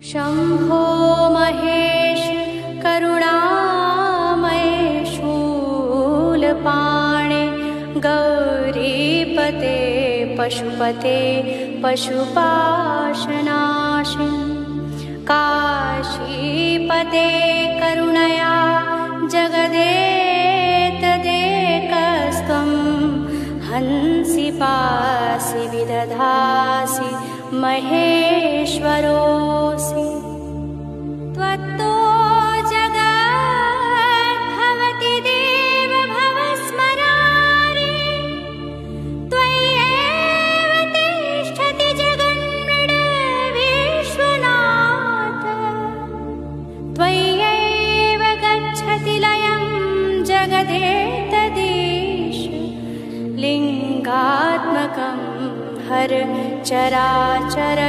शम्भो महेश करुणामय शूलपाणे गौरीपते पशुपते पशुपाशनाशि काशीपते करुणया जगदेतदेकस्त्वं हंसि पासि विदधासि महेश्वरोऽसि त्वत्तो जगद्भवति देव भवस्मरारि त्वय्येव तिष्ठति जगन्मृड विश्वनाथ त्वय्येव गच्छति लयं जगदेतदीश लिङ्गात्मकं हर चराचर